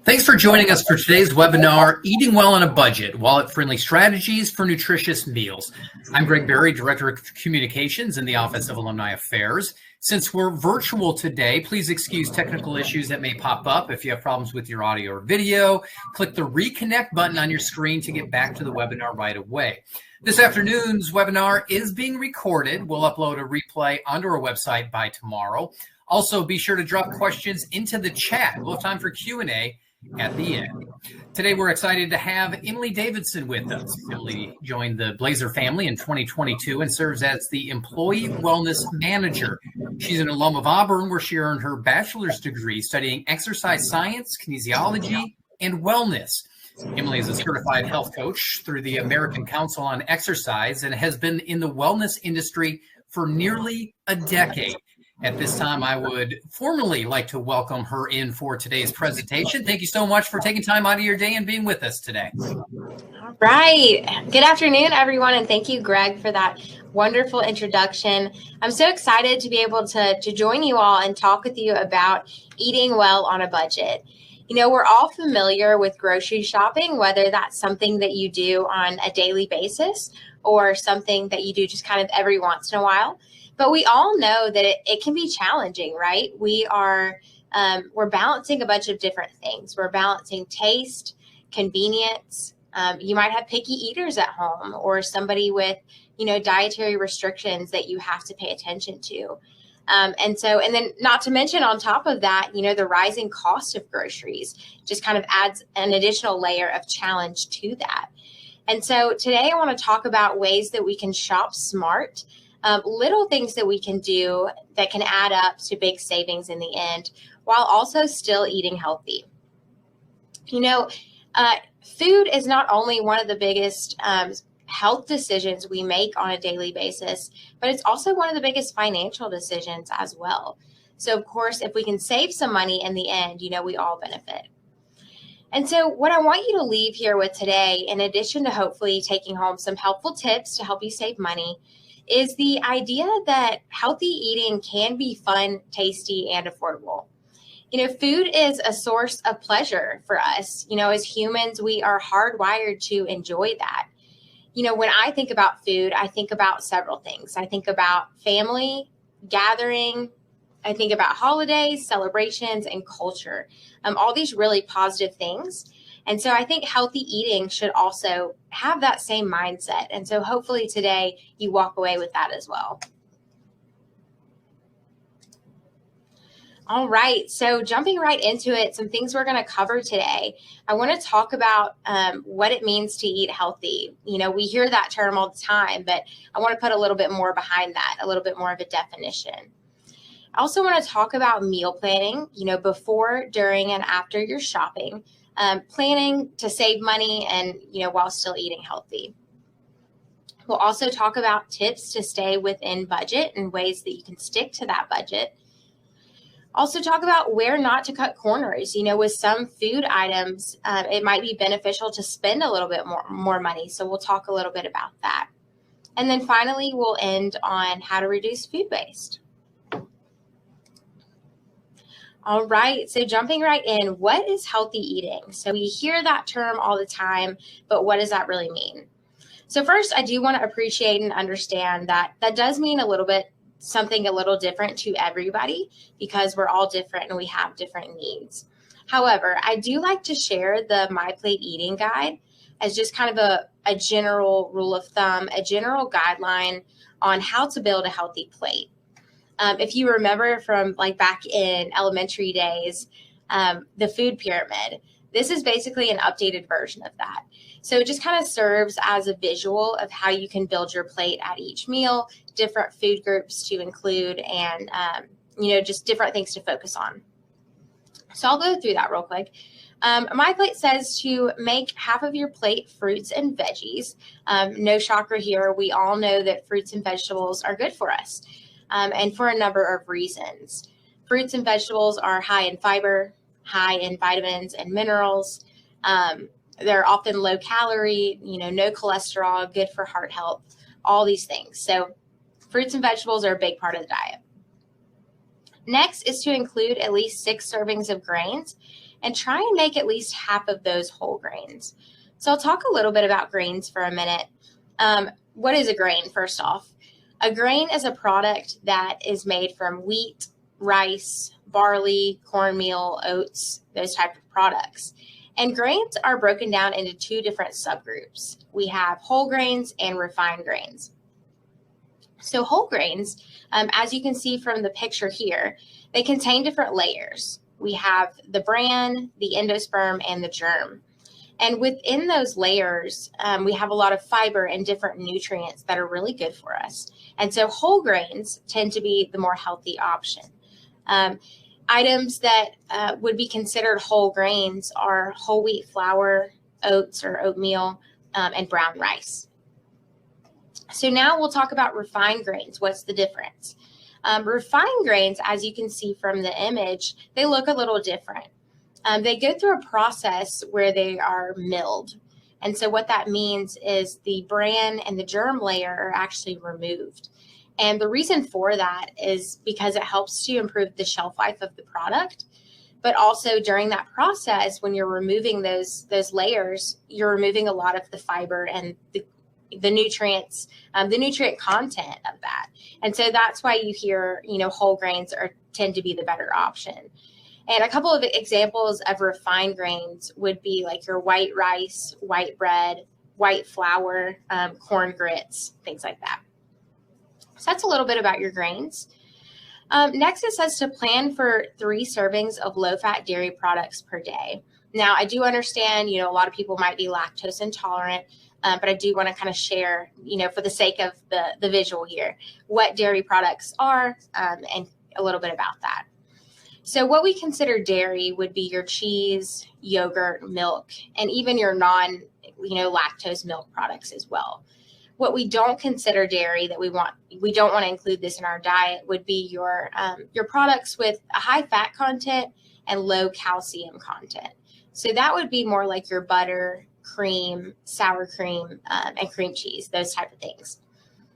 Thanks for joining us for today's webinar, Eating Well on a Budget, Wallet-Friendly Strategies for Nutritious Meals. I'm Greg Berry, Director of Communications in the Office of Alumni Affairs. Since we're virtual today, please excuse technical issues that may pop up. If you have problems with your audio or video, click the reconnect button on your screen to get back to the webinar right away. This afternoon's webinar is being recorded. We'll upload a replay onto our website by tomorrow. Also, be sure to drop questions into the chat. We'll have time for Q&A at the end. Today, we're excited to have Emily Davidson with us. Emily joined the Blazer family in 2022 and serves as the Employee Wellness Manager. She's an alum of Auburn, where she earned her bachelor's degree studying exercise science, kinesiology, and wellness. Emily is a certified health coach through the American Council on Exercise and has been in the wellness industry for nearly a decade. At this time, I would formally like to welcome her in for today's presentation. Thank you so much for taking time out of your day and being with us today. All right. Good afternoon, everyone, and thank you, Greg, for that wonderful introduction. I'm so excited to be able to join you all and talk with you about eating well on a budget. You know, we're all familiar with grocery shopping, whether that's something that you do on a daily basis or something that you do just kind of every once in a while. But we all know that it can be challenging, right? We're balancing a bunch of different things. We're balancing taste, convenience. You might have picky eaters at home or somebody with, dietary restrictions that you have to pay attention to. And then not to mention on top of that, the rising cost of groceries just kind of adds an additional layer of challenge to that. And so today I want to talk about ways that we can shop smart. Little things that we can do that can add up to big savings in the end, while also still eating healthy. Food is not only one of the biggest health decisions we make on a daily basis, but it's also one of the biggest financial decisions as well. So, of course, if we can save some money in the end, we all benefit. And so what I want you to leave here with today, in addition to hopefully taking home some helpful tips to help you save money, is the idea that healthy eating can be fun, tasty, and affordable. Food is a source of pleasure for us. As humans, we are hardwired to enjoy that. When I think about food, I think about several things. I think about family, gathering. I think about holidays, celebrations, and culture. All these really positive things. And so I think healthy eating should also have that same mindset. And so hopefully today you walk away with that as well. All right. So jumping right into it, some things we're going to cover today. I want to talk about what it means to eat healthy. We hear that term all the time, but I want to put a little bit more behind that, a little bit more of a definition. I also want to talk about meal planning, before, during, and after you're shopping. Planning to save money and, while still eating healthy. We'll also talk about tips to stay within budget and ways that you can stick to that budget. Also talk about where not to cut corners. With some food items, it might be beneficial to spend a little bit more money. So we'll talk a little bit about that. And then finally, we'll end on how to reduce food waste. All right, so jumping right in, what is healthy eating? So we hear that term all the time, but what does that really mean? So first, I do want to appreciate and understand that that does mean something a little different to everybody, because we're all different and we have different needs. However, I do like to share the My Plate Eating Guide as just kind of a general rule of thumb, a general guideline on how to build a healthy plate. If you remember from back in elementary days, the food pyramid, this is basically an updated version of that. So it just kind of serves as a visual of how you can build your plate at each meal, different food groups to include, and, just different things to focus on. So I'll go through that real quick. My plate says to make half of your plate fruits and veggies. No shocker here. We all know that fruits and vegetables are good for us. And for a number of reasons. Fruits and vegetables are high in fiber, high in vitamins and minerals. They're often low calorie, no cholesterol, good for heart health, all these things. So fruits and vegetables are a big part of the diet. Next is to include at least 6 servings of grains. and try and make at least half of those whole grains. So I'll talk a little bit about grains for a minute. What is a grain, first off? A grain is a product that is made from wheat, rice, barley, cornmeal, oats, those type of products. And grains are broken down into two different subgroups. We have whole grains and refined grains. So whole grains, as you can see from the picture here, they contain different layers. We have the bran, the endosperm, and the germ. And within those layers, we have a lot of fiber and different nutrients that are really good for us. And so whole grains tend to be the more healthy option. Items that would be considered whole grains are whole wheat flour, oats or oatmeal, and brown rice. So now we'll talk about refined grains. What's the difference? Refined grains, as you can see from the image, they look a little different. They go through a process where they are milled. And so what that means is the bran and the germ layer are actually removed. And the reason for that is because it helps to improve the shelf life of the product. But also during that process, when you're removing those layers, you're removing a lot of the fiber and the nutrients, the nutrient content of that. And so that's why you hear, whole grains tend to be the better option. And a couple of examples of refined grains would be like your white rice, white bread, white flour, corn grits, things like that. So that's a little bit about your grains. Next, it says to plan for 3 servings of low-fat dairy products per day. Now, I do understand, a lot of people might be lactose intolerant, but I do want to kind of share, for the sake of the visual here, what dairy products are and a little bit about that. So what we consider dairy would be your cheese, yogurt, milk, and even your lactose milk products as well. What we don't consider dairy that we don't want to include this in our diet would be your products with a high fat content and low calcium content. So that would be more like your butter, cream, sour cream, and cream cheese, those type of things.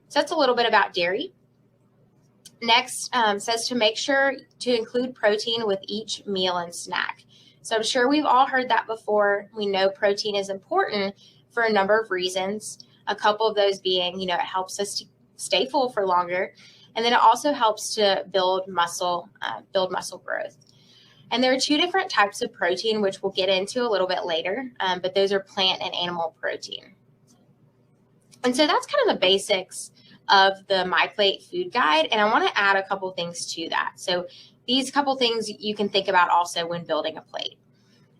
So that's a little bit about dairy. Next says to make sure to include protein with each meal and snack. So I'm sure we've all heard that before. We know protein is important for a number of reasons. A couple of those being, it helps us to stay full for longer. And then it also helps to build muscle growth. And there are 2 different types of protein, which we'll get into a little bit later, but those are plant and animal protein. And so that's kind of the basics of the My Plate food guide. And I want to add a couple things to that. So these couple things you can think about also when building a plate.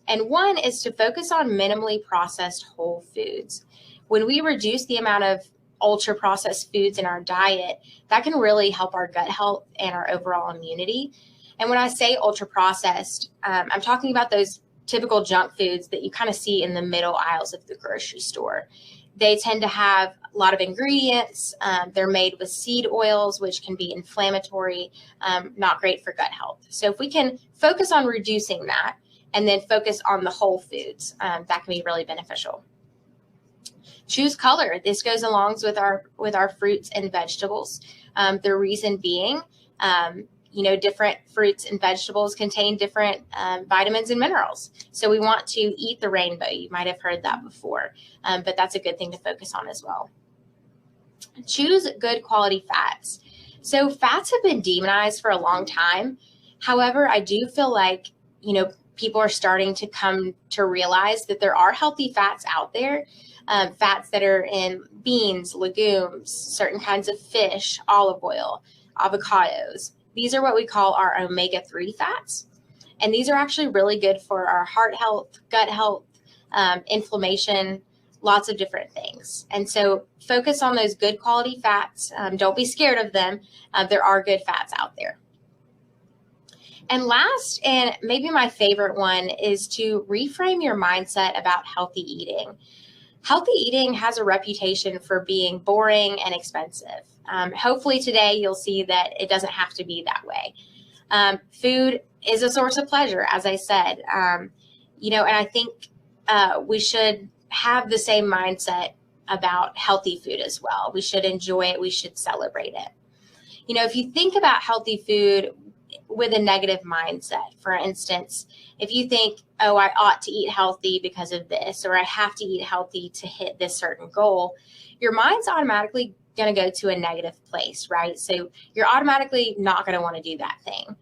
And one is to focus on minimally processed whole foods. When we reduce the amount of ultra processed foods in our diet, that can really help our gut health and our overall immunity. And when I say ultra processed, I'm talking about those typical junk foods that you kind of see in the middle aisles of the grocery store. They tend to have a lot of ingredients. They're made with seed oils, which can be inflammatory, not great for gut health. So if we can focus on reducing that and then focus on the whole foods, that can be really beneficial. Choose color. This goes along with our fruits and vegetables. The reason being, different fruits and vegetables contain different vitamins and minerals. So we want to eat the rainbow. You might have heard that before, but that's a good thing to focus on as well. Choose good quality fats. So fats have been demonized for a long time. However, I do feel like, people are starting to come to realize that there are healthy fats out there. Fats that are in beans, legumes, certain kinds of fish, olive oil, avocados. These are what we call our omega-3 fats. And these are actually really good for our heart health, gut health, inflammation, lots of different things. And so focus on those good quality fats. Don't be scared of them. There are good fats out there. And last, and maybe my favorite one, is to reframe your mindset about healthy eating. Healthy eating has a reputation for being boring and expensive. Hopefully today you'll see that it doesn't have to be that way. Food is a source of pleasure, as I said, and I think we should have the same mindset about healthy food as well. We should enjoy it. We should celebrate it. If you think about healthy food, with a negative mindset. For instance, if you think, oh, I ought to eat healthy because of this, or I have to eat healthy to hit this certain goal, your mind's automatically going to go to a negative place, right? So you're automatically not going to want to do that thing.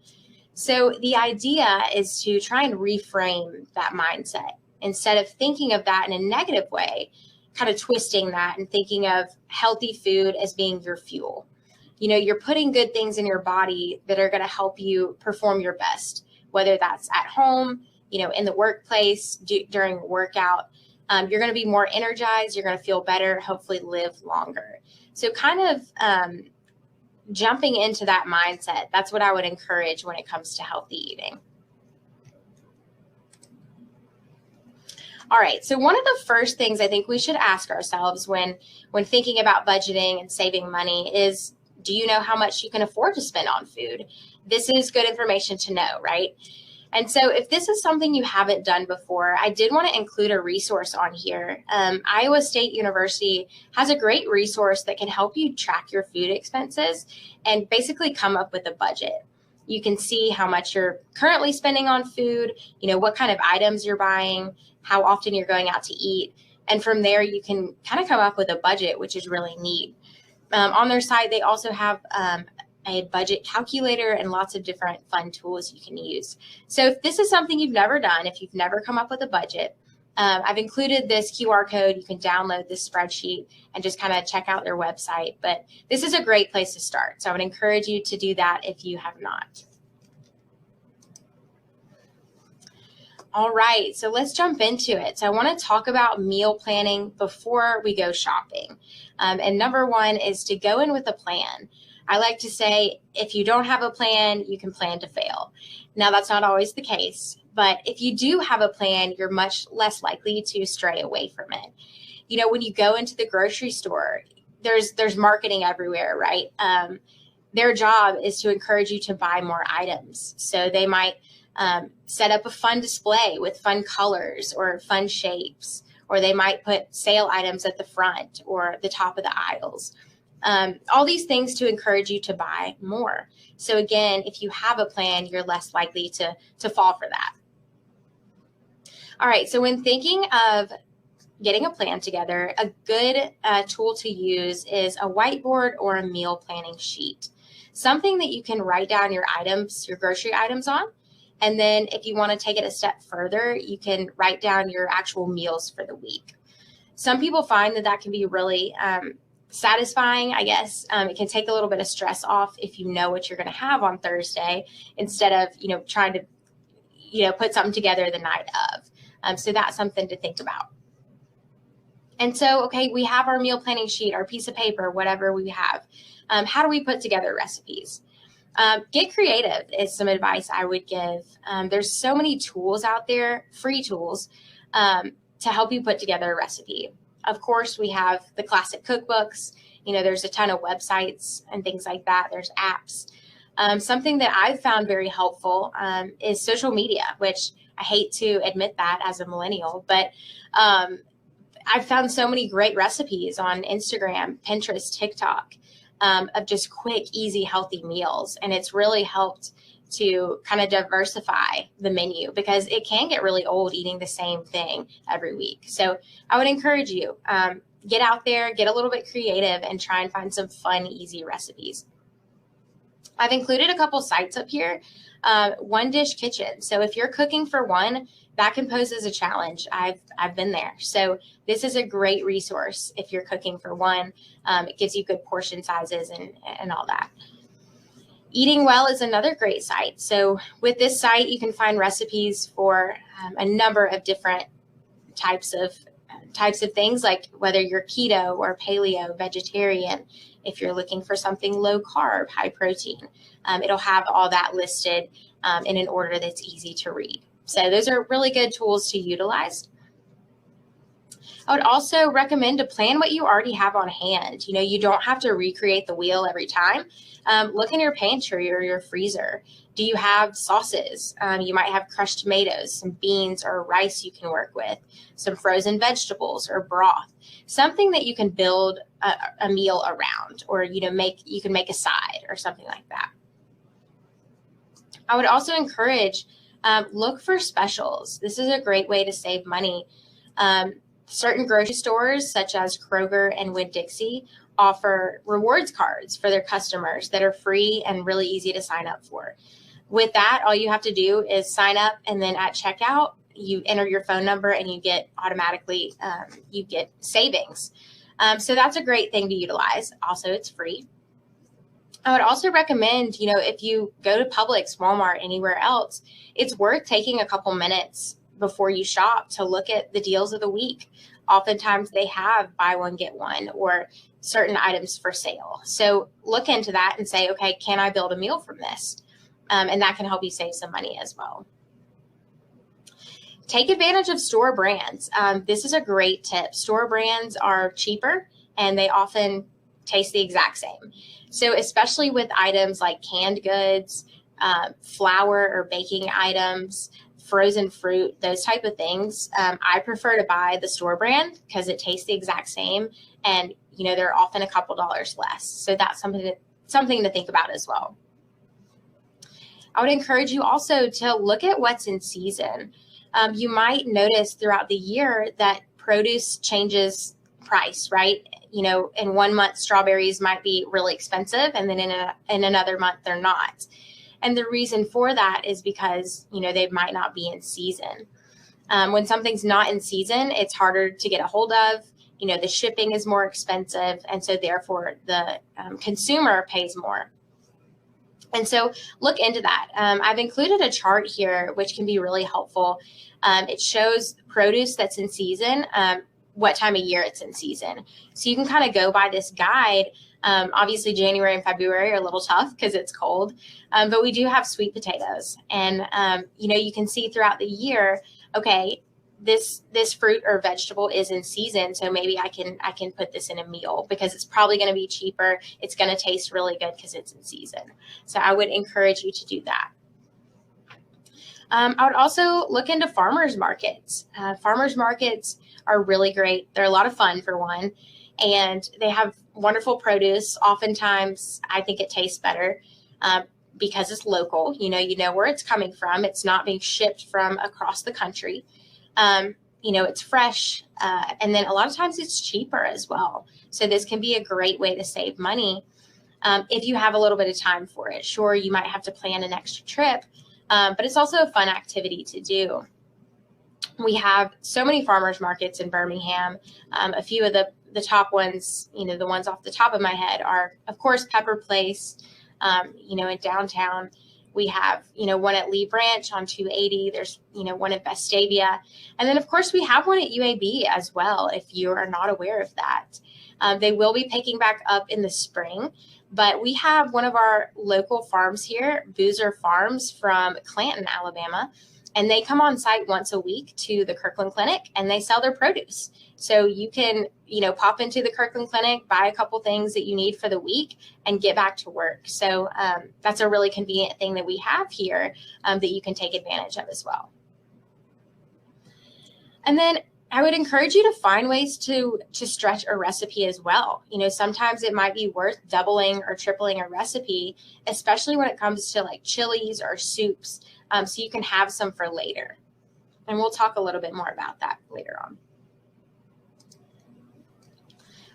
So the idea is to try and reframe that mindset. Instead of thinking of that in a negative way, kind of twisting that and thinking of healthy food as being your fuel. You're putting good things in your body that are going to help you perform your best, whether that's at home, in the workplace, during a workout. You're going to be more energized. You're going to feel better, hopefully live longer. So kind of jumping into that mindset, that's what I would encourage when it comes to healthy eating. All right, so one of the first things I think we should ask ourselves when thinking about budgeting and saving money is, do you know how much you can afford to spend on food? This is good information to know, right? And so if this is something you haven't done before, I did want to include a resource on here. Iowa State University has a great resource that can help you track your food expenses and basically come up with a budget. You can see how much you're currently spending on food, what kind of items you're buying, how often you're going out to eat. And from there, you can kind of come up with a budget, which is really neat. On their site, they also have a budget calculator and lots of different fun tools you can use. So if this is something you've never done, if you've never come up with a budget, I've included this QR code. You can download this spreadsheet and just kind of check out their website. But this is a great place to start. So I would encourage you to do that if you have not. All right, so let's jump into it. So I want to talk about meal planning before we go shopping. And number one is to go in with a plan. I like to say, if you don't have a plan, you can plan to fail. Now, that's not always the case, but if you do have a plan, you're much less likely to stray away from it. When you go into the grocery store, there's marketing everywhere, right? Their job is to encourage you to buy more items. So they might set up a fun display with fun colors or fun shapes, or they might put sale items at the front or the top of the aisles. All these things to encourage you to buy more. So again, if you have a plan, you're less likely to fall for that. All right, so when thinking of getting a plan together, a good tool to use is a whiteboard or a meal planning sheet. Something that you can write down your items, your grocery items on. And then if you want to take it a step further, you can write down your actual meals for the week. Some people find that can be really satisfying, I guess. It can take a little bit of stress off if you know what you're going to have on Thursday instead of, trying to, put something together the night of. So that's something to think about. And so, okay, we have our meal planning sheet, our piece of paper, whatever we have. How do we put together recipes? Get creative is some advice I would give. There's so many tools out there, free tools, to help you put together a recipe. Of course, we have the classic cookbooks. There's a ton of websites and things like that. There's apps. Something that I've found very helpful is social media, which I hate to admit that as a millennial, but I've found so many great recipes on Instagram, Pinterest, TikTok, of just quick, easy, healthy meals. And it's really helped to kind of diversify the menu because it can get really old eating the same thing every week. So I would encourage you, get out there, get a little bit creative and try and find some fun, easy recipes. I've included a couple sites up here. One Dish Kitchen. So if you're cooking for one, that can pose as a challenge. I've been there. So this is a great resource if you're cooking for one. It gives you good portion sizes and all that. Eating Well is another great site. So with this site, you can find recipes for a number of different types of things, like whether you're keto or paleo, vegetarian. If you're looking for something low carb, high protein, it'll have all that listed in an order that's easy to read. So those are really good tools to utilize. I would also recommend to plan what you already have on hand. You don't have to recreate the wheel every time. Look in your pantry or your freezer. Do you have sauces? You might have crushed tomatoes, some beans or rice you can work with, some frozen vegetables or broth, something that you can build a meal around, or you can make a side or something like that. I would also encourage look for specials. This is a great way to save money. Certain grocery stores, such as Kroger and Winn-Dixie, offer rewards cards for their customers that are free and really easy to sign up for. With that, all you have to do is sign up, and then at checkout, you enter your phone number and you get automatically, you get savings. So that's a great thing to utilize. Also, it's free. I would also recommend, if you go to Publix, Walmart, anywhere else, it's worth taking a couple minutes before you shop to look at the deals of the week. Oftentimes they have buy one, get one, or certain items for sale. So look into that and say, okay, can I build a meal from this? And that can help you save some money as well. Take advantage of store brands. This is a great tip. Store brands are cheaper and they often taste the exact same. So especially with items like canned goods, flour or baking items, frozen fruit, those type of things, I prefer to buy the store brand because it tastes the exact same, and they're often a couple dollars less. So that's something to think about as well. I would encourage you also to look at what's in season. You might notice throughout the year that produce changes price, right? In 1 month, strawberries might be really expensive, and then in another month, they're not. And the reason for that is because, they might not be in season. When something's not in season, it's harder to get a hold of. The shipping is more expensive, and so therefore the consumer pays more. And so look into that. I've included a chart here, which can be really helpful. It shows produce that's in season, what time of year it's in season. So you can kind of go by this guide. Obviously, January and February are a little tough because it's cold, but we do have sweet potatoes. And, you can see throughout the year, okay, this fruit or vegetable is in season, so maybe I can put this in a meal because it's probably going to be cheaper. It's going to taste really good because it's in season. So I would encourage you to do that. I would also look into farmers markets. Farmers markets are really great. They're a lot of fun, for one, and they have wonderful produce. Oftentimes, I think it tastes better because it's local. You know where it's coming from. It's not being shipped from across the country. It's fresh, and then a lot of times it's cheaper as well. So this can be a great way to save money if you have a little bit of time for it. Sure, you might have to plan an extra trip, but it's also a fun activity to do. We have so many farmers markets in Birmingham. A few of the top ones, the ones off the top of my head are, of course, Pepper Place, in downtown. We have, one at Lee Branch on 280. There's, one at Vestavia. And then, of course, we have one at UAB as well, if you are not aware of that. They will be picking back up in the spring. But we have one of our local farms here, Boozer Farms from Clanton, Alabama. And they come on site once a week to the Kirkland Clinic, and they sell their produce. So you can, pop into the Kirkland Clinic, buy a couple things that you need for the week, and get back to work. So that's a really convenient thing that we have here that you can take advantage of as well. And then I would encourage you to find ways to stretch a recipe as well. Sometimes it might be worth doubling or tripling a recipe, especially when it comes to like chilies or soups. So you can have some for later. And we'll talk a little bit more about that later on.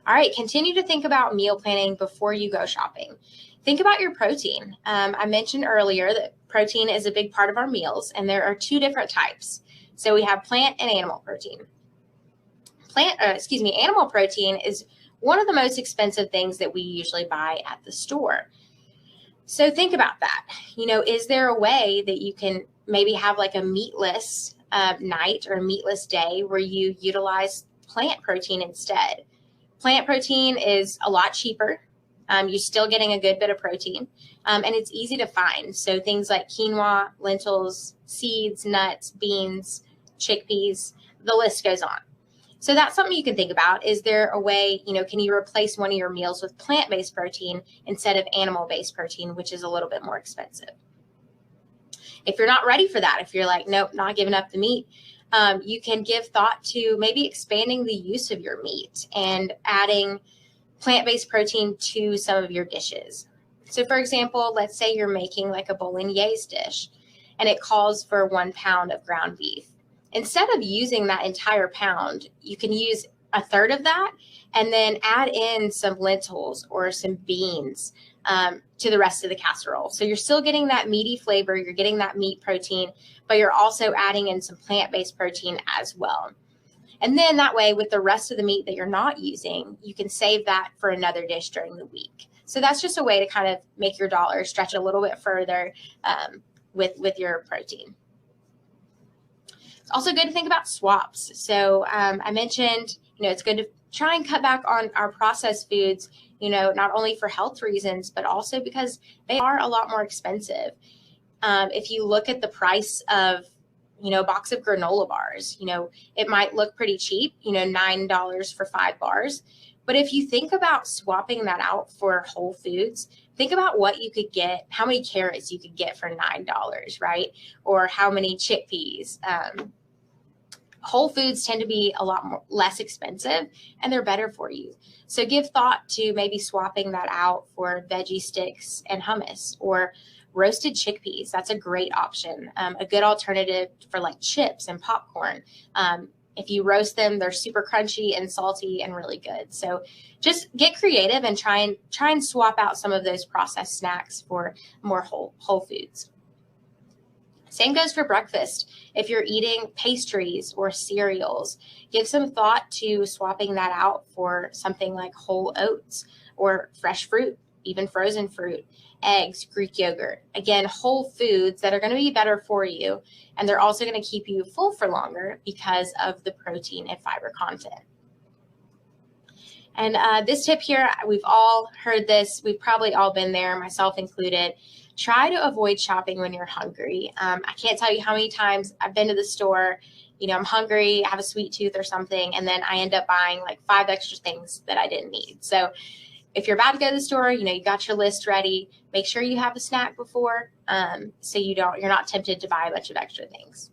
All right, continue to think about meal planning before you go shopping. Think about your protein. I mentioned earlier that protein is a big part of our meals, and there are two different types. So we have plant and animal protein. Animal protein is one of the most expensive things that we usually buy at the store. So think about that. Is there a way that you can maybe have like a meatless night or a meatless day where you utilize plant protein instead? Plant protein is a lot cheaper. You're still getting a good bit of protein, and it's easy to find. So things like quinoa, lentils, seeds, nuts, beans, chickpeas, the list goes on. So that's something you can think about. Is there a way, can you replace one of your meals with plant-based protein instead of animal-based protein, which is a little bit more expensive? If you're not ready for that, if you're like, nope, not giving up the meat, you can give thought to maybe expanding the use of your meat and adding plant-based protein to some of your dishes. So for example, let's say you're making like a bolognese dish and it calls for 1 pound of ground beef. Instead of using that entire pound, you can use a third of that and then add in some lentils or some beans to the rest of the casserole. So you're still getting that meaty flavor, you're getting that meat protein, but you're also adding in some plant-based protein as well. And then that way, with the rest of the meat that you're not using, you can save that for another dish during the week. So that's just a way to kind of make your dollar stretch a little bit further with your protein. It's also good to think about swaps. So I mentioned, it's good to try and cut back on our processed foods, not only for health reasons, but also because they are a lot more expensive. If you look at the price of a box of granola bars, it might look pretty cheap, $9 for 5 bars. But if you think about swapping that out for whole foods, think about what you could get, how many carrots you could get for $9, right? Or how many chickpeas. Whole foods tend to be a lot less expensive and they're better for you. So give thought to maybe swapping that out for veggie sticks and hummus or roasted chickpeas. That's a great option. A good alternative for like chips and popcorn. If you roast them, they're super crunchy and salty and really good. So just get creative and try and swap out some of those processed snacks for more whole foods. Same goes for breakfast. If you're eating pastries or cereals, give some thought to swapping that out for something like whole oats or fresh fruit, even frozen fruit, eggs, Greek yogurt. Again, whole foods that are going to be better for you, and they're also going to keep you full for longer because of the protein and fiber content. And this tip here, we've all heard this. We've probably all been there, myself included. Try to avoid shopping when you're hungry. I can't tell you how many times I've been to the store, I'm hungry, I have a sweet tooth or something, and then I end up buying like 5 extra things that I didn't need. So if you're about to go to the store, you got your list ready, make sure you have a snack before so you're not tempted to buy a bunch of extra things.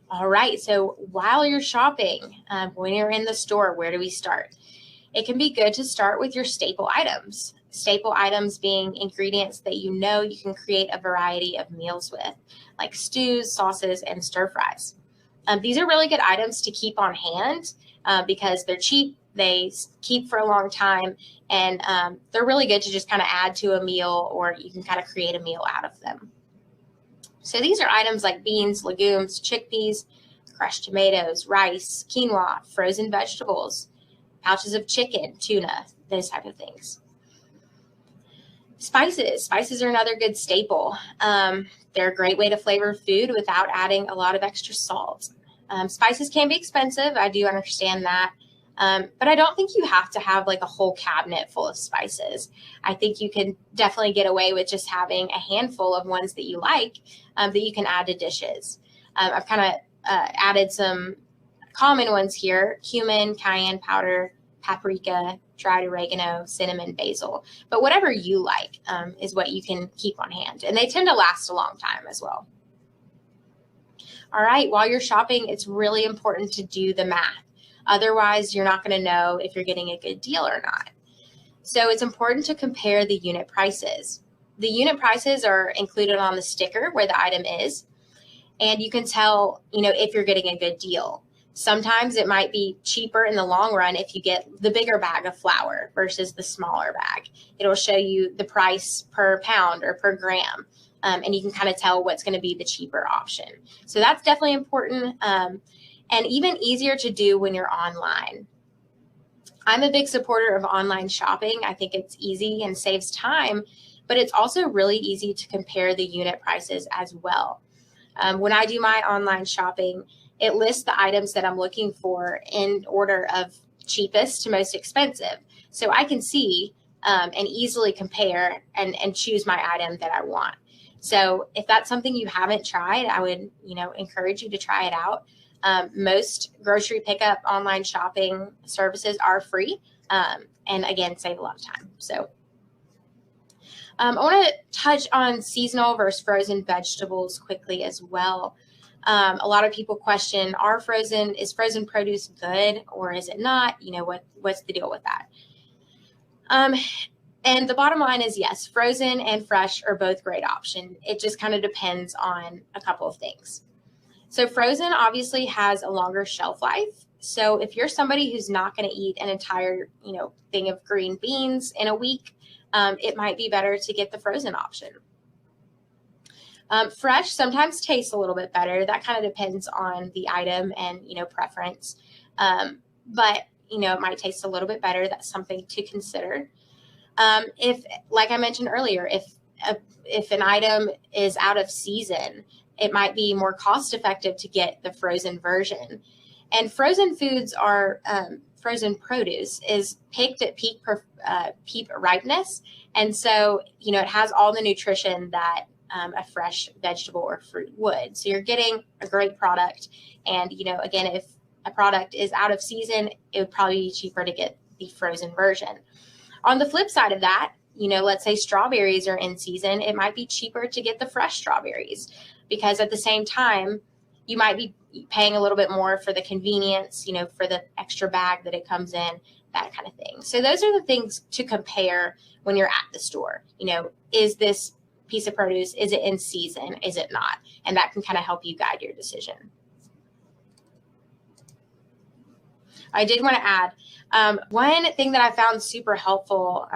All right, so while you're shopping, when you're in the store, where do we start? It can be good to start with your staple items. Staple items being ingredients that you can create a variety of meals with, like stews, sauces, and stir fries. These are really good items to keep on hand because they're cheap, they keep for a long time, and they're really good to just kind of add to a meal, or you can kind of create a meal out of them. So these are items like beans, legumes, chickpeas, crushed tomatoes, rice, quinoa, frozen vegetables, pouches of chicken, tuna, those type of things. Spices are another good staple. They're a great way to flavor food without adding a lot of extra salt. Spices can be expensive. I do understand that. But I don't think you have to have like a whole cabinet full of spices. I think you can definitely get away with just having a handful of ones that you like that you can add to dishes. I've kind of added some common ones here: cumin, cayenne powder, paprika, dried oregano, cinnamon, basil. But whatever you like is what you can keep on hand. And they tend to last a long time as well. All right, while you're shopping, it's really important to do the math. Otherwise, you're not going to know if you're getting a good deal or not. So it's important to compare the unit prices. The unit prices are included on the sticker where the item is, and you can tell, if you're getting a good deal. Sometimes it might be cheaper in the long run if you get the bigger bag of flour versus the smaller bag. It'll show you the price per pound or per gram, and you can kind of tell what's going to be the cheaper option. So that's definitely important. And even easier to do when you're online. I'm a big supporter of online shopping. I think it's easy and saves time, but it's also really easy to compare the unit prices as well. When I do my online shopping, it lists the items that I'm looking for in order of cheapest to most expensive. So I can see and easily compare and choose my item that I want. So if that's something you haven't tried, I would encourage you to try it out. Most grocery pickup online shopping services are free and again, save a lot of time. So I want to touch on seasonal versus frozen vegetables quickly as well. A lot of people question, is frozen produce good or is it not? What's the deal with that? And the bottom line is, yes, frozen and fresh are both great options. It just kind of depends on a couple of things. So frozen obviously has a longer shelf life. So if you're somebody who's not going to eat an entire, thing of green beans in a week, it might be better to get the frozen option. Fresh sometimes tastes a little bit better. That kind of depends on the item and, preference. But, it might taste a little bit better. That's something to consider. If, like I mentioned earlier, if an item is out of season, it might be more cost effective to get the frozen version. And frozen foods are, frozen produce is picked at peak ripeness. And so, it has all the nutrition that a fresh vegetable or fruit would. So you're getting a great product. And, again, if a product is out of season, it would probably be cheaper to get the frozen version. On the flip side of that, let's say strawberries are in season, it might be cheaper to get the fresh strawberries because at the same time, you might be paying a little bit more for the convenience, for the extra bag that it comes in, that kind of thing. So those are the things to compare when you're at the store. Is this piece of produce, is it in season? Is it not? And that can kind of help you guide your decision. I did want to add one thing that I found super helpful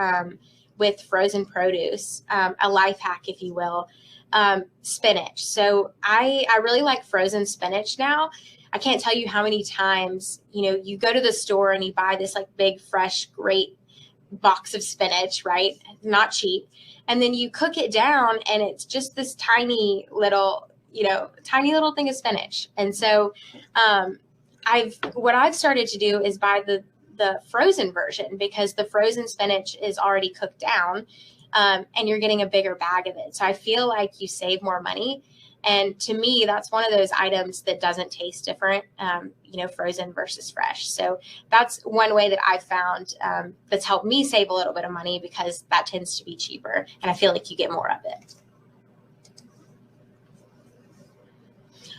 with frozen produce, a life hack, if you will, spinach. So I really like frozen spinach now. I can't tell you how many times, you go to the store and you buy this like big, fresh, great box of spinach, right? Not cheap. And then you cook it down and it's just this tiny little thing of spinach. And so what I've started to do is buy the frozen version because the frozen spinach is already cooked down and you're getting a bigger bag of it. So I feel like you save more money. And to me, that's one of those items that doesn't taste different, frozen versus fresh. So that's one way that I've found that's helped me save a little bit of money because that tends to be cheaper and I feel like you get more of it.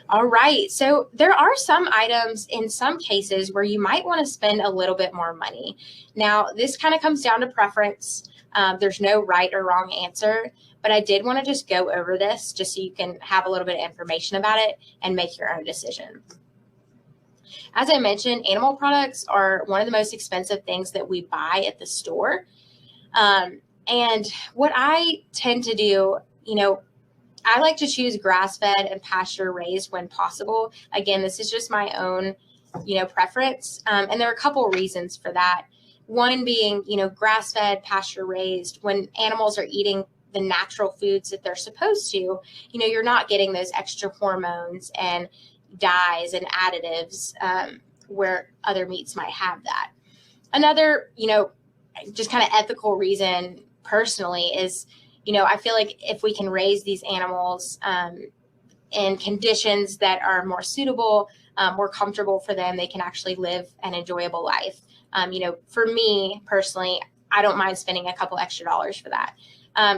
All right. So there are some items in some cases where you might want to spend a little bit more money. Now, this kind of comes down to preference. There's no right or wrong answer, but I did want to just go over this just so you can have a little bit of information about it and make your own decision. As I mentioned, animal products are one of the most expensive things that we buy at the store. And what I tend to do, I like to choose grass-fed and pasture-raised when possible. Again, this is just my own, preference. And there are a couple of reasons for that. One being, grass-fed, pasture-raised, when animals are eating the natural foods that they're supposed to, you're not getting those extra hormones and dyes and additives where other meats might have that. Another, just kind of ethical reason personally is, I feel like if we can raise these animals in conditions that are more suitable, more comfortable for them, they can actually live an enjoyable life. For me personally, I don't mind spending a couple extra dollars for that.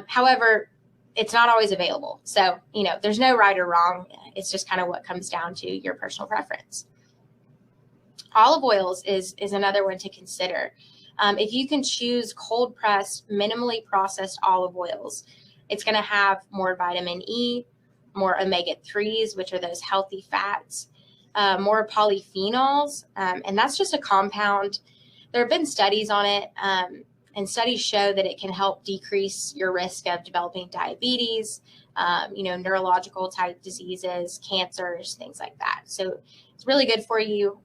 However, it's not always available. So, there's no right or wrong. It's just kind of what comes down to your personal preference. Olive oils is another one to consider. If you can choose cold pressed, minimally processed olive oils, it's going to have more vitamin E, more omega-3s, which are those healthy fats, more polyphenols, and that's just a compound. There have been studies on it, and studies show that it can help decrease your risk of developing diabetes, neurological type diseases, cancers, things like that. So it's really good for you.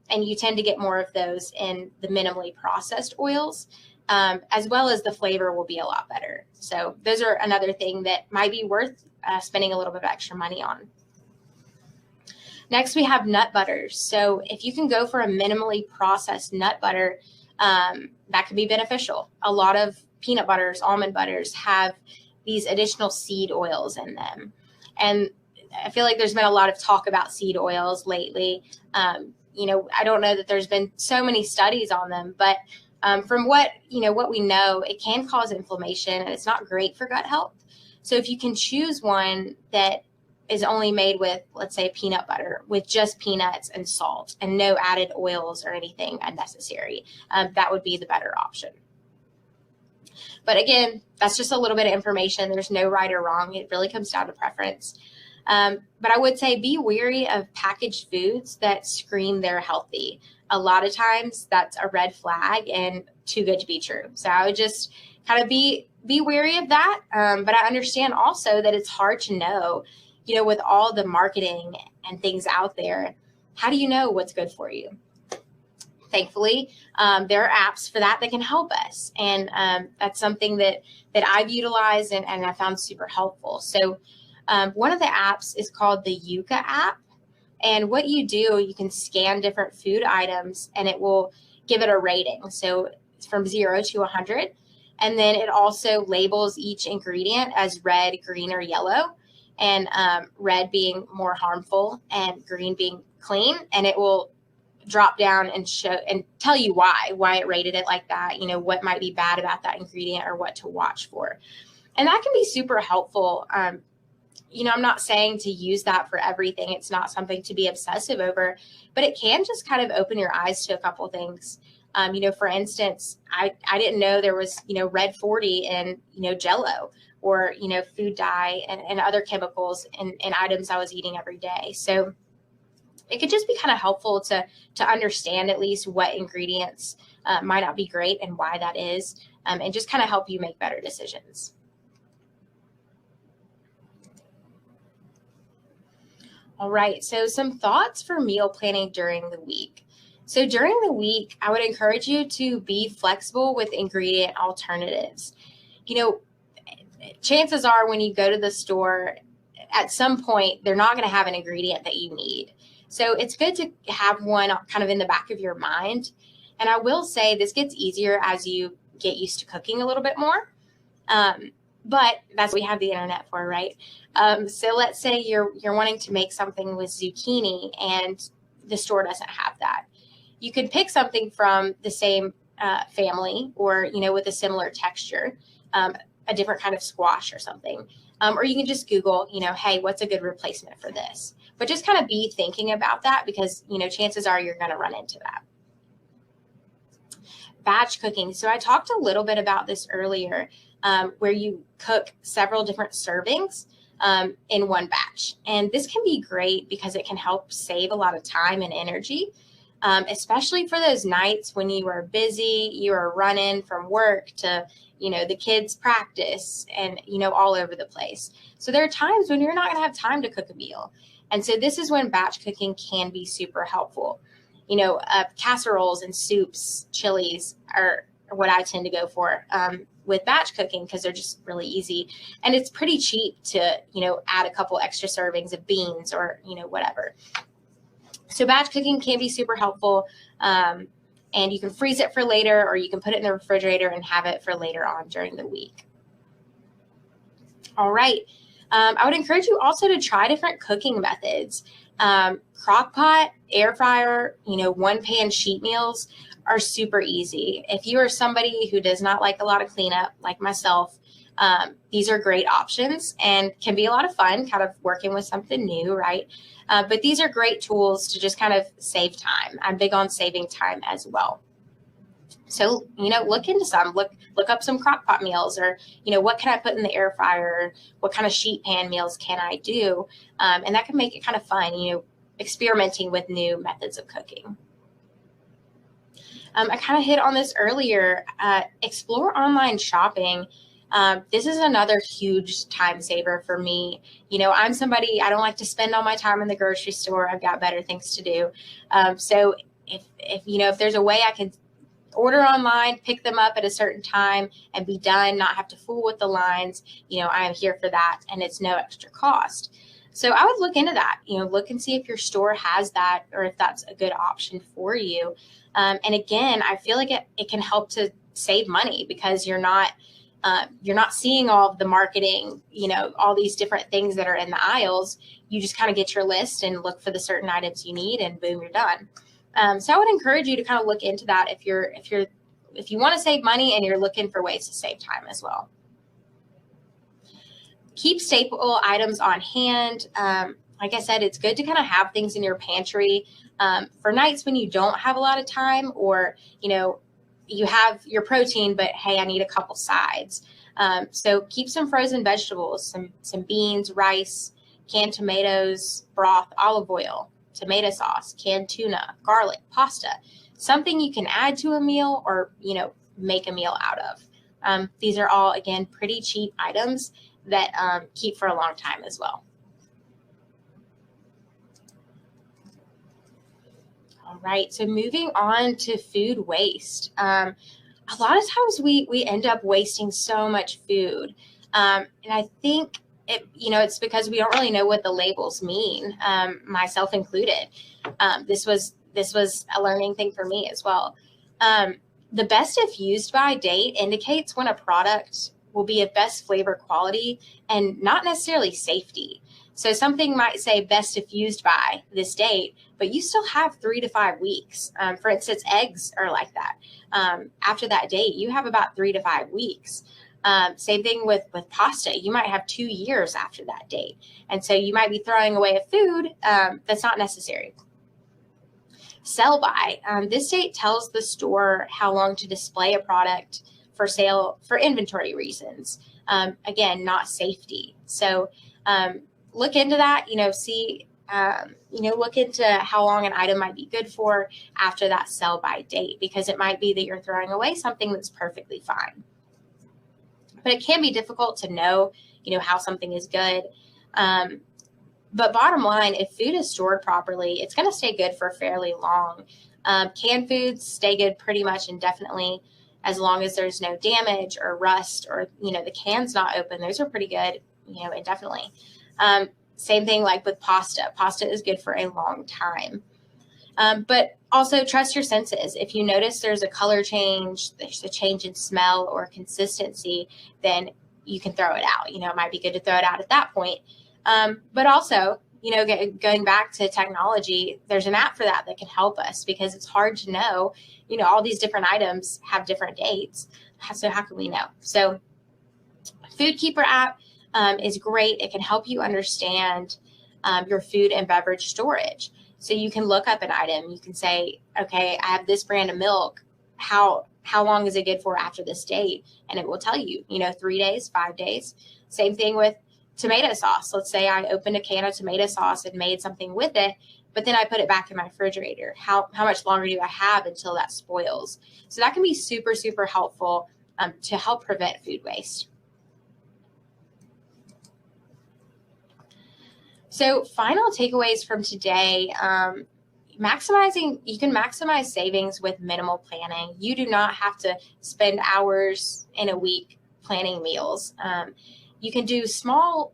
And you tend to get more of those in the minimally processed oils, as well as the flavor will be a lot better. So those are another thing that might be worth spending a little bit of extra money on. Next, we have nut butters. So if you can go for a minimally processed nut butter, that can be beneficial. A lot of peanut butters, almond butters have these additional seed oils in them. And I feel like there's been a lot of talk about seed oils lately. I don't know that there's been so many studies on them, but from what we know, it can cause inflammation and it's not great for gut health. So if you can choose one that is only made with, let's say, peanut butter with just peanuts and salt and no added oils or anything unnecessary. That would be the better option. But again, that's just a little bit of information. There's no right or wrong. It really comes down to preference. But I would say be wary of packaged foods that scream they're healthy. A lot of times that's a red flag and too good to be true. So I would just kind of be wary of that. But I understand also that it's hard to know, with all the marketing and things out there, how do you know what's good for you? Thankfully, there are apps for that can help us. And that's something that I've utilized and I found super helpful. So one of the apps is called the Yuka app. And what you do, you can scan different food items and it will give it a rating. So it's from 0 to 100. And then it also labels each ingredient as red, green, or yellow. And red being more harmful and green being clean. And it will drop down and show and tell you why it rated it like that, what might be bad about that ingredient or what to watch for. And that can be super helpful. I'm not saying to use that for everything. It's not something to be obsessive over, but it can just kind of open your eyes to a couple things. For instance, I didn't know there was, red 40 in, Jell-O or, food dye and other chemicals in items I was eating every day. So it could just be kind of helpful to understand at least what ingredients might not be great and why that is, and just kind of help you make better decisions. All right, so some thoughts for meal planning during the week. So during the week, I would encourage you to be flexible with ingredient alternatives. Chances are when you go to the store, at some point, they're not going to have an ingredient that you need. So it's good to have one kind of in the back of your mind. And I will say this gets easier as you get used to cooking a little bit more. But that's what we have the internet for, right? So let's say you're wanting to make something with zucchini and the store doesn't have that. You can pick something from the same family or, with a similar texture, a different kind of squash or something. Or you can just Google, hey, what's a good replacement for this? But just kind of be thinking about that because, chances are you're going to run into that. Batch cooking. So I talked a little bit about this earlier, where you cook several different servings in one batch. And this can be great because it can help save a lot of time and energy, especially for those nights when you are busy, you are running from work to, the kids' practice and, all over the place. So there are times when you're not going to have time to cook a meal. And so this is when batch cooking can be super helpful. Casseroles and soups, chilies are what I tend to go for with batch cooking because they're just really easy. And it's pretty cheap to, add a couple extra servings of beans or, whatever. So batch cooking can be super helpful. And you can freeze it for later or you can put it in the refrigerator and have it for later on during the week. All right. I would encourage you also to try different cooking methods. Crock pot, air fryer, one pan sheet meals are super easy. If you are somebody who does not like a lot of cleanup like myself, these are great options and can be a lot of fun kind of working with something new, right? But these are great tools to just kind of save time. I'm big on saving time as well. So, look into some, look up some crock pot meals or, what can I put in the air fryer? What kind of sheet pan meals can I do? And that can make it kind of fun, experimenting with new methods of cooking. I kind of hit on this earlier, explore online shopping. This is another huge time saver for me. I'm somebody, I don't like to spend all my time in the grocery store. I've got better things to do. So if there's a way I can order online, pick them up at a certain time and be done, not have to fool with the lines, I am here for that and it's no extra cost. So I would look into that, look and see if your store has that or if that's a good option for you. And again, I feel like it can help to save money because you're not seeing all of the marketing, all these different things that are in the aisles. You just kind of get your list and look for the certain items you need and boom, you're done. So I would encourage you to kind of look into that if you want to save money and you're looking for ways to save time as well. Keep staple items on hand. Like I said, it's good to kind of have things in your pantry for nights when you don't have a lot of time, or, you have your protein, but hey, I need a couple sides. So keep some frozen vegetables, some beans, rice, canned tomatoes, broth, olive oil, tomato sauce, canned tuna, garlic, pasta, something you can add to a meal or, make a meal out of. These are all, again, pretty cheap items that keep for a long time as well. All right, so moving on to food waste. A lot of times we end up wasting so much food. And I think it's because we don't really know what the labels mean, myself included. This was a learning thing for me as well. The best if used by date indicates when a product will be of best flavor quality and not necessarily safety. So something might say best if used by this date, but you still have 3 to 5 weeks. For instance, eggs are like that. After that date, you have about 3 to 5 weeks. Same thing with pasta. You might have 2 years after that date. And so you might be throwing away a food that's not necessary. Sell by. This date tells the store how long to display a product for sale for inventory reasons. Again, not safety. So look into that, look into how long an item might be good for after that sell by date, because it might be that you're throwing away something that's perfectly fine. But it can be difficult to know, how something is good. But bottom line, if food is stored properly, it's going to stay good for fairly long. Canned foods stay good pretty much indefinitely, as long as there's no damage or rust or, the can's not open. Those are pretty good, indefinitely. Same thing like with pasta. Pasta is good for a long time. But also trust your senses. If you notice there's a color change, there's a change in smell or consistency, then you can throw it out. It might be good to throw it out at that point. But also, going back to technology, there's an app for that can help us, because it's hard to know, all these different items have different dates. So how can we know? So Food Keeper app is great. It can help you understand your food and beverage storage. So you can look up an item. You can say, okay, I have this brand of milk. How long is it good for after this date? And it will tell you, 3 days, 5 days. Same thing with tomato sauce. Let's say I opened a can of tomato sauce and made something with it, but then I put it back in my refrigerator. How much longer do I have until that spoils? So that can be super, super helpful to help prevent food waste. So final takeaways from today, you can maximize savings with minimal planning. You do not have to spend hours in a week planning meals. You can do small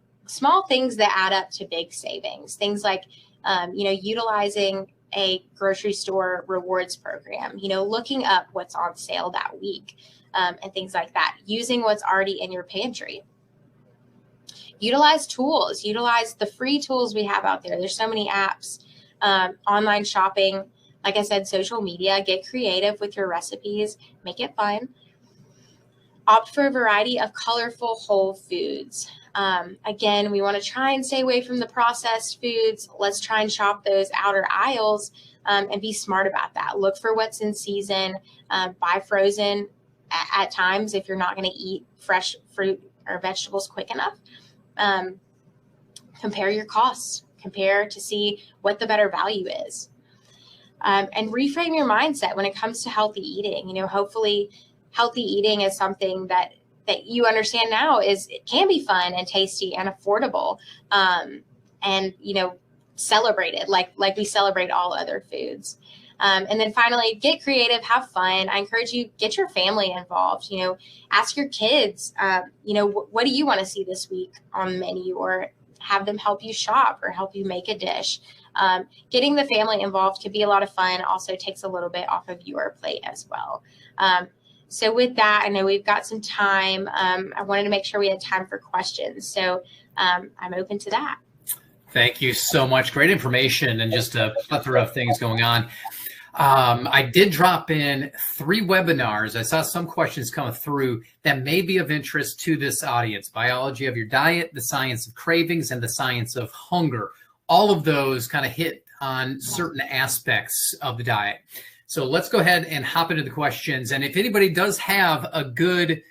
things that add up to big savings. Things like, utilizing a grocery store rewards program, looking up what's on sale that week, and things like that. Using what's already in your pantry. Utilize tools. Utilize the free tools we have out there. There's so many apps, online shopping. Like I said, social media. Get creative with your recipes. Make it fun. Opt for a variety of colorful whole foods. Again, we want to try and stay away from the processed foods. Let's try and shop those outer aisles and be smart about that. Look for what's in season. Buy frozen at times if you're not going to eat fresh fruit or vegetables quick enough. Compare your costs. Compare to see what the better value is. And reframe your mindset when it comes to healthy eating. Hopefully healthy eating is something that you understand now it can be fun and tasty and affordable, and celebrated like we celebrate all other foods. And then finally, get creative, have fun. I encourage you, get your family involved. Ask your kids, what do you want to see this week on the menu, or have them help you shop or help you make a dish. Getting the family involved can be a lot of fun. Also takes a little bit off of your plate as well. So with that, I know we've got some time. I wanted to make sure we had time for questions. So I'm open to that. Thank you so much. Great information and just a plethora of things going on. I did drop in 3 webinars. I saw some questions come through that may be of interest to this audience. Biology of your diet, the science of cravings, and the science of hunger. All of those kind of hit on certain aspects of the diet. So let's go ahead and hop into the questions. And if anybody does have a good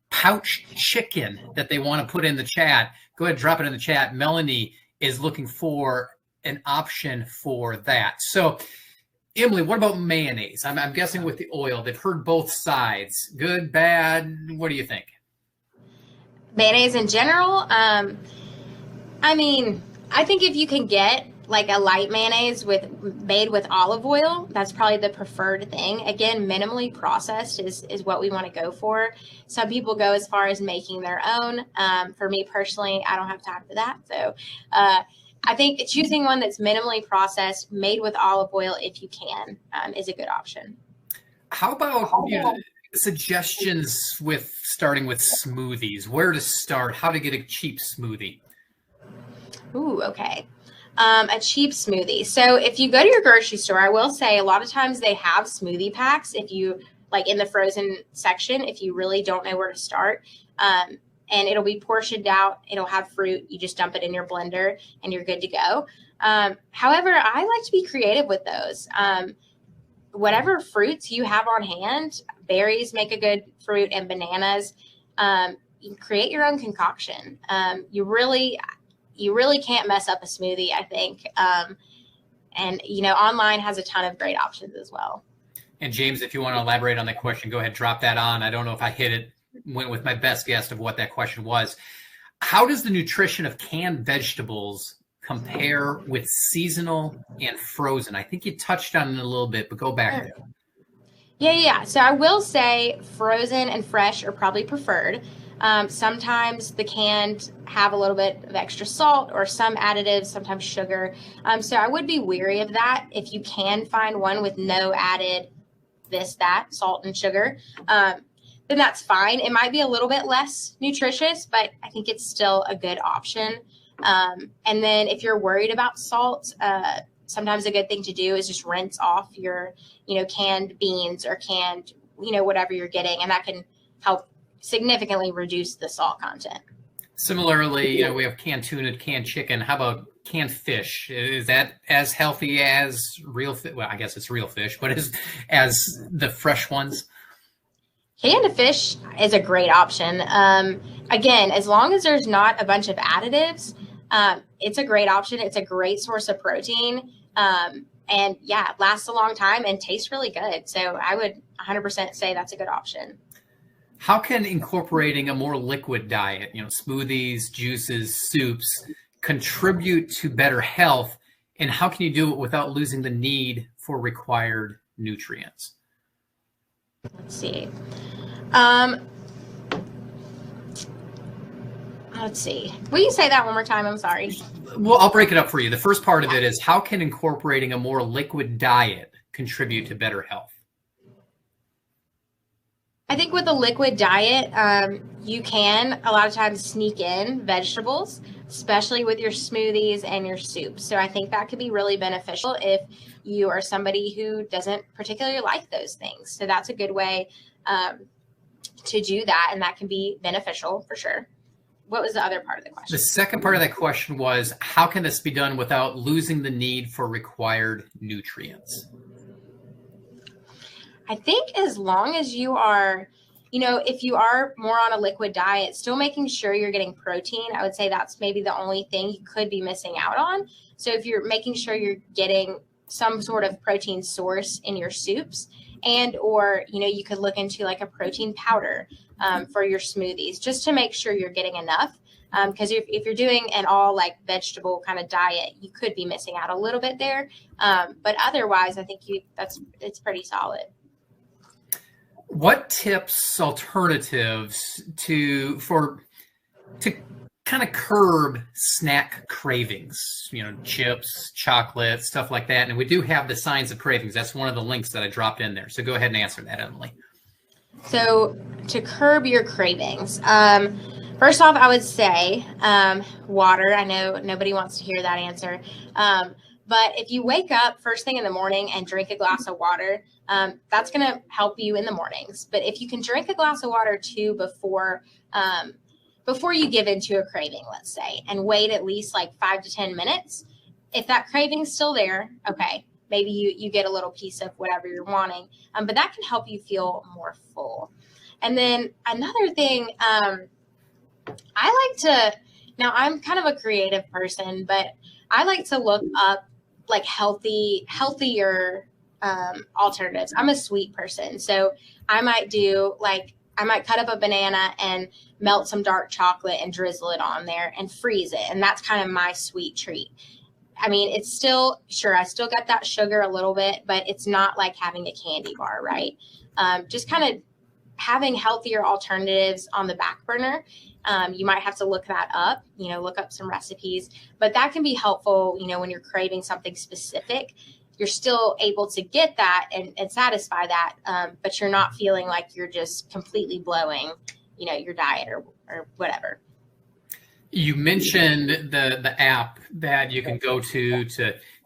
pouch chicken that they want to put in the chat, go ahead and drop it in the chat. Melanie is looking for an option for that. So Emily, what about mayonnaise? I'm guessing with the oil, they've heard both sides. Good, bad. What do you think? Mayonnaise in general, I think if you can get like a light mayonnaise made with olive oil, that's probably the preferred thing. Again, minimally processed is what we want to go for. Some people go as far as making their own. For me personally, I don't have time for that. So I think choosing one that's minimally processed, made with olive oil, if you can, is a good option. How about suggestions with starting with smoothies? Where to start? How to get a cheap smoothie? Ooh, okay. A cheap smoothie. So if you go to your grocery store, I will say a lot of times they have smoothie packs if you like in the frozen section, if you really don't know where to start. And it'll be portioned out. It'll have fruit. You just dump it in your blender and you're good to go. However, I like to be creative with those. Whatever fruits you have on hand, berries make a good fruit, and bananas. You create your own concoction. You really can't mess up a smoothie, I think. And, online has a ton of great options as well. And James, if you want to elaborate on that question, go ahead, drop that on. I don't know if I went with my best guess of what that question was. How does the nutrition of canned vegetables compare with seasonal and frozen? I think you touched on it a little bit, but go back there. Yeah. So I will say frozen and fresh are probably preferred. Sometimes the canned have a little bit of extra salt or some additives, sometimes sugar. So I would be wary of that. If you can find one with no added salt and sugar, then that's fine. It might be a little bit less nutritious, but I think it's still a good option. And then if you're worried about salt, sometimes a good thing to do is just rinse off your, canned beans or canned, whatever you're getting, and that can help significantly reduce the salt content. Similarly, we have canned tuna, canned chicken. How about canned fish? Is that as healthy as real fish? Well, I guess it's real fish, but as the fresh ones? Canned fish is a great option. Again, as long as there's not a bunch of additives, it's a great option. It's a great source of protein. And yeah, it lasts a long time and tastes really good. So I would 100% say that's a good option. How can incorporating a more liquid diet, smoothies, juices, soups, contribute to better health? And how can you do it without losing the need for required nutrients? Let's see. Will you say that one more time? I'm sorry. Well, I'll break it up for you. The first part of it is, how can incorporating a more liquid diet contribute to better health? I think with a liquid diet, you can a lot of times sneak in vegetables, especially with your smoothies and your soups. So I think that could be really beneficial if you are somebody who doesn't particularly like those things. So that's a good way to do that, and that can be beneficial for sure. What was the other part of the question? The second part of that question was, how can this be done without losing the need for required nutrients? I think as long as you are, if you are more on a liquid diet, still making sure you're getting protein, I would say that's maybe the only thing you could be missing out on. So if you're making sure you're getting some sort of protein source in your soups, or you could look into like a protein powder for your smoothies, just to make sure you're getting enough. Because if you're doing an all like vegetable kind of diet, you could be missing out a little bit there. But otherwise, I think it's pretty solid. What tips, alternatives to kind of curb snack cravings, chips, chocolate, stuff like that? And we do have the science of cravings. That's one of the links that I dropped in there. So go ahead and answer that, Emily. So to curb your cravings, first off, I would say water. I know nobody wants to hear that answer. But if you wake up first thing in the morning and drink a glass of water, that's going to help you in the mornings. But if you can drink a glass of water too before you give into a craving, let's say, and wait at least like 5 to 10 minutes, if that craving's still there, okay, maybe you get a little piece of whatever you're wanting, but that can help you feel more full. And then another thing, now I'm kind of a creative person, but I like to look up like healthier alternatives. I'm a sweet person, so I might cut up a banana and melt some dark chocolate and drizzle it on there and freeze it. And that's kind of my sweet treat. I mean, it's still, sure, I still got that sugar a little bit, but it's not like having a candy bar, right? Just kind of having healthier alternatives on the back burner. You might have to look that up, look up some recipes, but that can be helpful, when you're craving something specific. You're still able to get that and satisfy that, but you're not feeling like you're just completely blowing, your diet or whatever. You mentioned the app that you can go to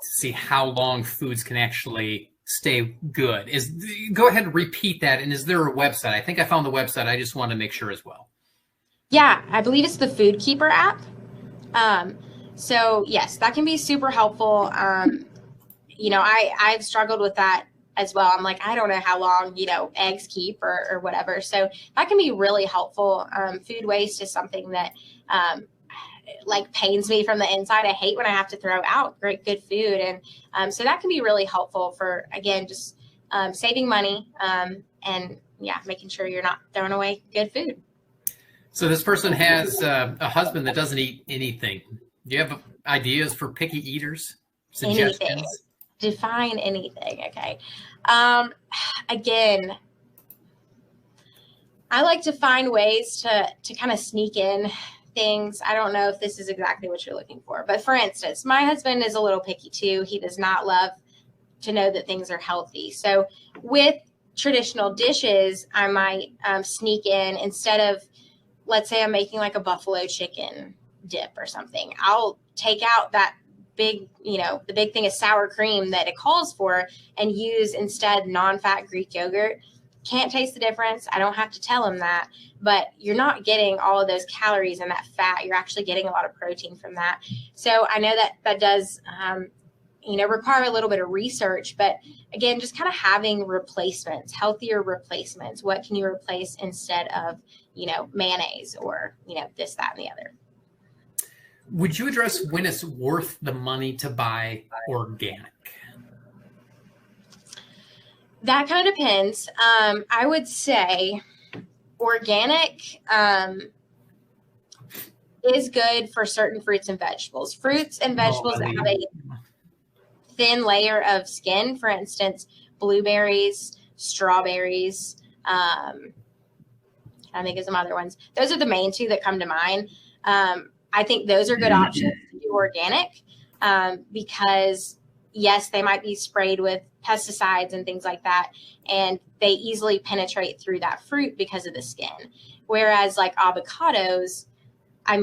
see how long foods can actually stay good. Go ahead and repeat that. And is there a website? I think I found the website. I just want to make sure as well. Yeah, I believe it's the Food Keeper app. So yes, that can be super helpful. I've struggled with that as well. I'm like, I don't know how long, eggs keep or whatever. So that can be really helpful. Food waste is something that pains me from the inside. I hate when I have to throw out good food. And so that can be really helpful for, again, just saving money and making sure you're not throwing away good food. So this person has a husband that doesn't eat anything. Do you have ideas for picky eaters? Suggestions? Anything. Define anything. Okay. Again, I like to find ways to kind of sneak in things. I don't know if this is exactly what you're looking for, but for instance, my husband is a little picky too. He does not love to know that things are healthy. So with traditional dishes, I might sneak in, instead of, let's say I'm making like a buffalo chicken dip or something, I'll take out that big, the big thing of sour cream that it calls for and use instead non-fat Greek yogurt. Can't taste the difference. I don't have to tell him that, but you're not getting all of those calories and that fat. You're actually getting a lot of protein from that. So I know that does, require a little bit of research, but again, just kind of having replacements, healthier replacements. What can you replace instead of, mayonnaise or, this, that, and the other? Would you address when it's worth the money to buy organic? That kind of depends. I would say organic is good for certain fruits and vegetables. Fruits and vegetables that have a thin layer of skin, for instance, blueberries, strawberries, I think of some other ones. Those are the main two that come to mind. I think those are good options to do organic because, yes, they might be sprayed with pesticides and things like that, and they easily penetrate through that fruit because of the skin. Whereas like avocados, I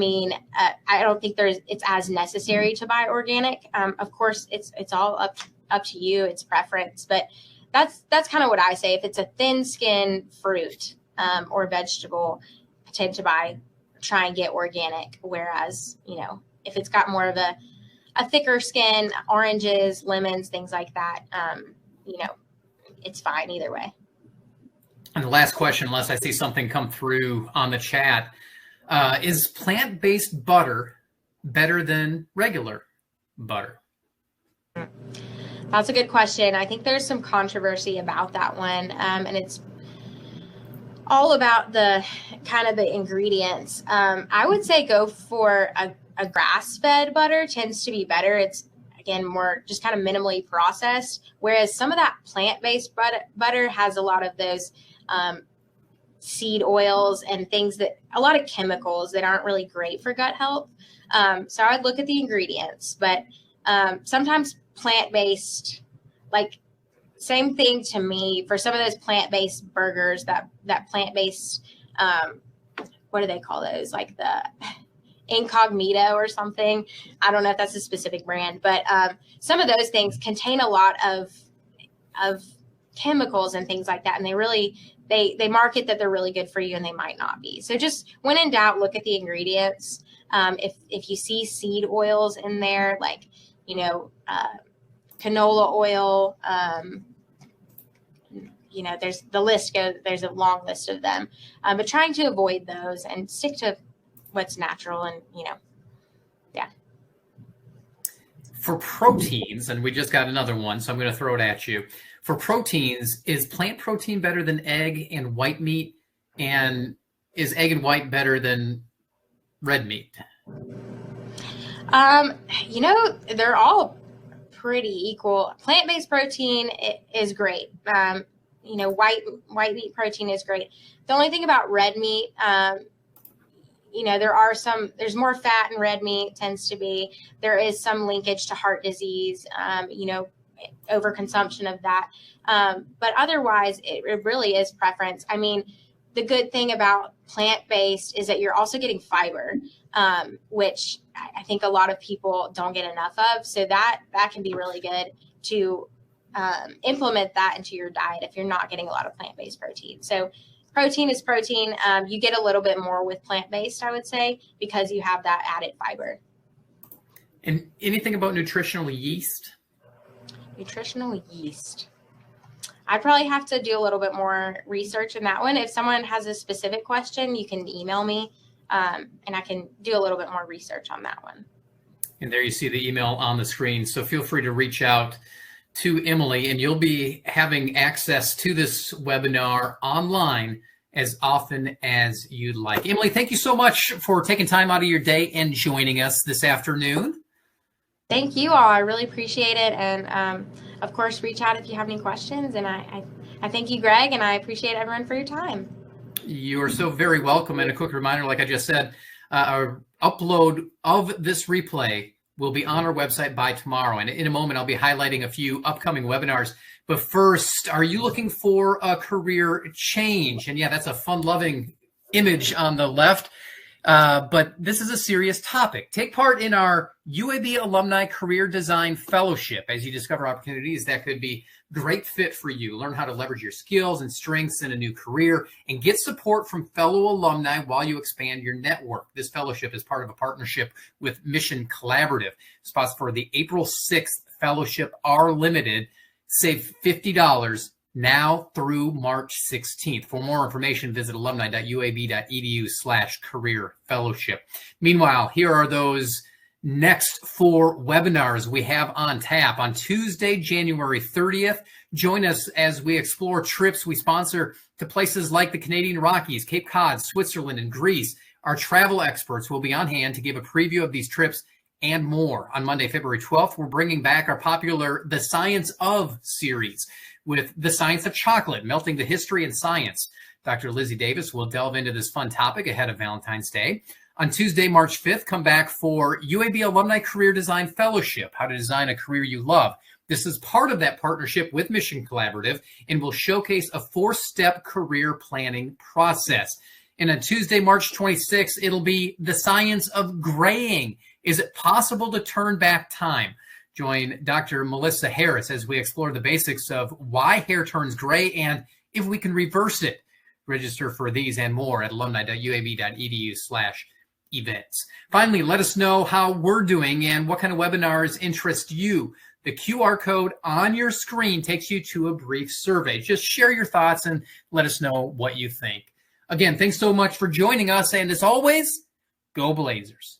don't think it's as necessary to buy organic. Of course, it's all up to you, it's preference, but that's kind of what I say. If it's a thin skin fruit or vegetable, I tend to try and get organic. Whereas, if it's got more of a thicker skin, oranges, lemons, things like that, it's fine either way. And the last question, unless I see something come through on the chat, is plant-based butter better than regular butter? That's a good question. I think there's some controversy about that one, and it's all about the kind of the ingredients. I would say go for a grass-fed butter tends to be better. It's, again, more just kind of minimally processed, whereas some of that plant-based butter has a lot of those seed oils and things a lot of chemicals that aren't really great for gut health. So I'd look at the ingredients, but sometimes plant-based, like, same thing to me for some of those plant-based burgers, that plant-based, what do they call those? Like Incognito or something. I don't know if that's a specific brand, but some of those things contain a lot of chemicals and things like that. And they market that they're really good for you, and they might not be. So just when in doubt, look at the ingredients. If you see seed oils in there, like, canola oil, there's there's a long list of them, but trying to avoid those and stick to what's natural and, yeah. For proteins, and we just got another one, so I'm going to throw it at you. For proteins, is plant protein better than egg and white meat? And is egg and white better than red meat? They're all pretty equal. Plant-based protein is great. White meat protein is great. The only thing about red meat, there's more fat in red meat, tends to be. There is some linkage to heart disease, overconsumption of that. But otherwise, it really is preference. I mean, the good thing about plant-based is that you're also getting fiber, which I think a lot of people don't get enough of. So that can be really good to implement that into your diet if you're not getting a lot of plant-based protein. So protein is protein. You get a little bit more with plant-based, I would say, because you have that added fiber. And anything about nutritional yeast? Nutritional yeast. I'd probably have to do a little bit more research in that one. If someone has a specific question, you can email me, and I can do a little bit more research on that one. And there you see the email on the screen. So feel free to reach out to Emily, and you'll be having access to this webinar online as often as you'd like. Emily, thank you so much for taking time out of your day and joining us this afternoon. Thank you all. I really appreciate it. And of course, reach out if you have any questions. And I thank you, Greg, and I appreciate everyone for your time. You are so very welcome. And a quick reminder, like I just said, our upload of this replay will be on our website by tomorrow. And in a moment, I'll be highlighting a few upcoming webinars. But first, are you looking for a career change? And yeah, that's a fun-loving image on the left. But this is a serious topic. Take part in our UAB Alumni Career Design Fellowship as you discover opportunities that could be great fit for you. Learn how to leverage your skills and strengths in a new career and get support from fellow alumni while you expand your network. This fellowship is part of a partnership with Mission Collaborative. Spots for the April 6th fellowship are limited. Save $50 now through March 16th. For more information, visit alumni.uab.edu/career fellowship. Meanwhile, here are those next 4 webinars we have on tap. On Tuesday, January 30th, join us as we explore trips we sponsor to places like the Canadian Rockies, Cape Cod, Switzerland, and Greece. Our travel experts will be on hand to give a preview of these trips and more. On Monday, February 12th, we're bringing back our popular The Science of series with The Science of Chocolate, melting the history and science. Dr. Lizzie Davis will delve into this fun topic ahead of Valentine's Day. On Tuesday, March 5th, come back for UAB Alumni Career Design Fellowship, how to design a career you love. This is part of that partnership with Mission Collaborative and will showcase a 4-step career planning process. And on Tuesday, March 26th, it'll be The Science of Graying. Is it possible to turn back time? Join Dr. Melissa Harris as we explore the basics of why hair turns gray and if we can reverse it. Register for these and more at alumni.uab.edu/events. Finally, let us know how we're doing and what kind of webinars interest you. The QR code on your screen takes you to a brief survey. Just share your thoughts and let us know what you think. Again, thanks so much for joining us. And as always, go Blazers.